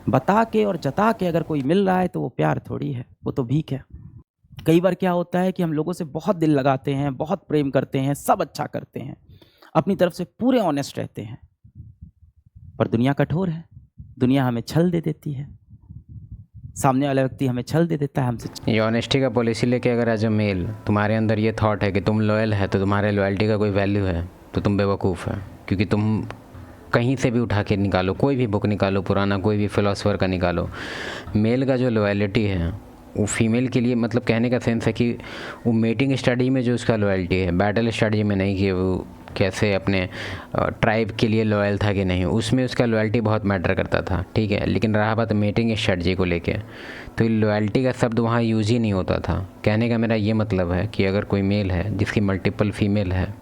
बता के और जता के अगर कोई मिल रहा है तो वो प्यार थोड़ी है, वो तो भीख है। कई बार क्या होता है कि हम लोगों से बहुत दिल लगाते हैं, बहुत प्रेम करते हैं, सब अच्छा करते हैं, अपनी तरफ से पूरे ऑनेस्ट रहते हैं, पर दुनिया कठोर है। दुनिया हमें छल दे देती है, सामने वाला व्यक्ति हमें छल दे देता है हमसे। ये ऑनेस्टी का पॉलिसी लेके अगर एज अ मेल तुम्हारे अंदर ये थॉट है कि तुम लॉयल है तो तुम्हारे लॉयल्टी का कोई वैल्यू है, तो तुम बेवकूफ़ है। क्योंकि तुम कहीं से भी उठा के निकालो, कोई भी बुक निकालो, पुराना कोई भी फिलोसोफर का निकालो, मेल का जो लॉयल्टी है वो फीमेल के लिए, मतलब कहने का सेंस है कि वो मेटिंग स्ट्रेटजी में जो उसका लॉयल्टी है, बैटल स्ट्रेटजी में नहीं कि वो कैसे अपने ट्राइब के लिए लॉयल था कि नहीं, उसमें उसका लॉयल्टी बहुत मैटर करता था, ठीक है। लेकिन रहा बात मेटिंग स्ट्रेटजी को लेके, तो लॉयल्टी का शब्द वहाँ यूज ही नहीं होता था। कहने का मेरा ये मतलब है कि अगर कोई मेल है जिसकी मल्टीपल फीमेल है,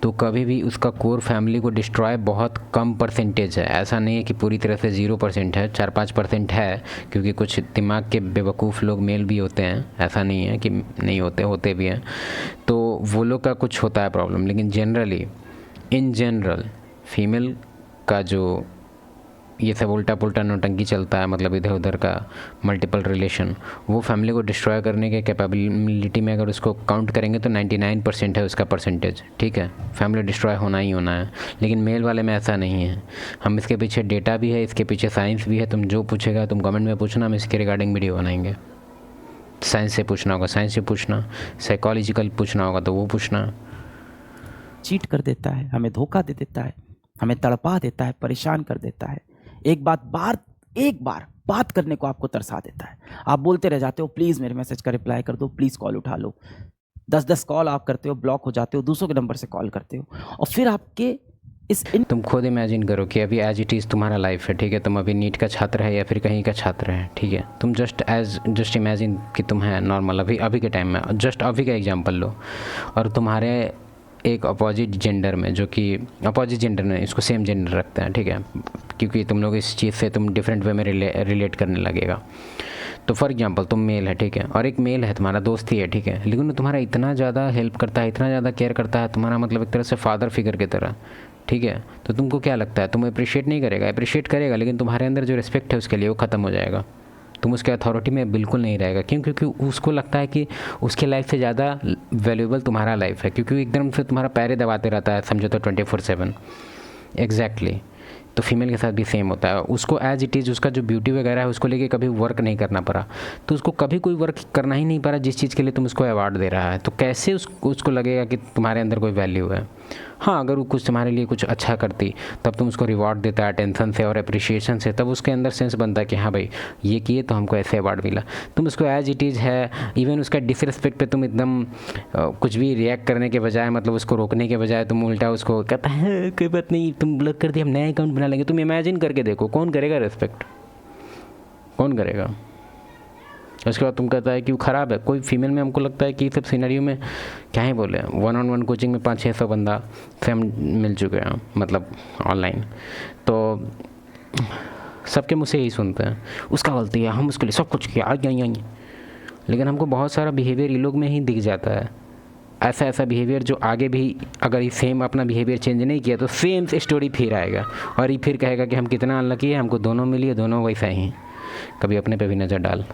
तो कभी भी उसका कोर फैमिली को डिस्ट्रॉय बहुत कम परसेंटेज है। ऐसा नहीं है कि पूरी तरह से 0% है, 4-5% है, क्योंकि कुछ दिमाग के बेवकूफ़ लोग मेल भी होते हैं, ऐसा नहीं है कि नहीं होते, होते भी हैं, तो वो लोग का कुछ होता है प्रॉब्लम। लेकिन जनरली इन जनरल फीमेल का जो ये सब उल्टा पुल्टा नौटंकी चलता है, मतलब इधर उधर का मल्टीपल रिलेशन, वो फैमिली को डिस्ट्रॉय करने के कैपेबिलिटी में अगर उसको काउंट करेंगे तो 99% है उसका परसेंटेज, ठीक है। फैमिली डिस्ट्रॉय होना ही होना है। लेकिन मेल वाले में ऐसा नहीं है। हम इसके पीछे डेटा भी है, इसके पीछे साइंस भी है। तुम जो पूछेगा तुम कमेंट में पूछना, हम इसके रिगार्डिंग वीडियो बनाएंगे। साइंस से पूछना होगा साइंस से पूछना, साइकोलॉजिकल पूछना होगा तो वो पूछना। चीट कर देता है, हमें धोखा दे देता है, हमें तड़पा देता है, परेशान कर देता है। एक बार बात करने को आपको तरसा देता है। आप बोलते रह जाते हो, प्लीज़ मेरे मैसेज का रिप्लाई कर दो, प्लीज़ कॉल उठा लो। 10-10 कॉल आप करते हो, ब्लॉक हो जाते हो, दूसरों के नंबर से कॉल करते हो, और फिर आपके तुम खुद इमेजिन करो कि अभी एज इट इज़ तुम्हारा लाइफ है, ठीक है। तुम अभी नीट का छात्र है या फिर कहीं का छात्र है, ठीक है। तुम जस्ट इमेजिन कि तुम है नॉर्मल अभी के टाइम में, जस्ट अभी का एग्जांपल लो, और तुम्हारे एक अपोजिट जेंडर में, जो कि अपोजिट जेंडर में इसको सेम जेंडर रखते हैं, ठीक है, क्योंकि तुम लोग इस चीज़ से तुम डिफरेंट वे में रिलेट करने लगेगा। तो फॉर एग्जांपल तुम मेल है, ठीक है, और एक मेल है तुम्हारा दोस्त ही है, ठीक है, लेकिन वो तुम्हारा इतना ज़्यादा हेल्प करता है, इतना ज़्यादा केयर करता है, तुम्हारा मतलब एक तरह से फादर फिगर की तरह, ठीक है। तो तुमको क्या लगता है, तुम अप्रिशिएट नहीं करेगा? अप्रिशिएट करेगा, लेकिन तुम्हारे अंदर जो रिस्पेक्ट है उसके लिए वो ख़त्म हो जाएगा। तुम उसके अथॉरिटी में बिल्कुल नहीं रहेगा। क्यों? क्योंकि उसको लगता है कि उसके लाइफ से ज़्यादा वैल्यूएबल तुम्हारा लाइफ है, क्योंकि एकदम से तुम्हारा पैरे दबाते रहता है, समझो तो 24/7। एग्जैक्टली। तो फीमेल के साथ भी सेम होता है। उसको एज इट इज़ उसका जो ब्यूटी वगैरह है उसको लेके कभी वर्क नहीं करना पड़ा, तो उसको कभी कोई वर्क करना ही नहीं पड़ा जिस चीज़ के लिए तुम उसको अवार्ड दे रहा है। तो कैसे उसको लगेगा कि तुम्हारे अंदर कोई वैल्यू है? हाँ, अगर वो कुछ तुम्हारे लिए कुछ अच्छा करती तब तुम उसको रिवॉर्ड देता है अटेंशन से और अप्रिशिएशन से, तब उसके अंदर सेंस बनता है कि हाँ भाई ये किए तो हमको ऐसे अवार्ड मिला। तुम उसको एज इट इज़ है, इवन उसका डिसरिस्पेक्ट पे तुम एकदम कुछ भी रिएक्ट करने के बजाय, मतलब उसको रोकने के बजाय तुम उल्टा उसको कहता है कोई बात नहीं तुम ब्लॉक कर दिया, हम नया अकाउंट बना लेंगे। तुम इमेजिन करके देखो कौन करेगा रिस्पेक्ट, कौन करेगा? उसके बाद तुम कहता है कि वो ख़राब है। कोई फीमेल में हमको लगता है कि सब सिनेरियो में क्या ही बोले, 1-on-1 कोचिंग में 500-600 बंदा से हम मिल चुके हैं, मतलब ऑनलाइन, तो सबके मुझसे यही सुनते हैं उसका गलती है, हम उसके लिए सब कुछ किया यहीं। लेकिन हमको बहुत सारा बिहेवियर ये लोग में ही दिख जाता है, ऐसा बिहेवियर जो आगे भी अगर ये सेम अपना बिहेवियर चेंज नहीं किया तो सेम स्टोरी फिर आएगा, और ये फिर कहेगा कि हम कितना अनलकी है, हमको दोनों मिली है, दोनों वैसा ही। कभी अपने पे भी नज़र डाल।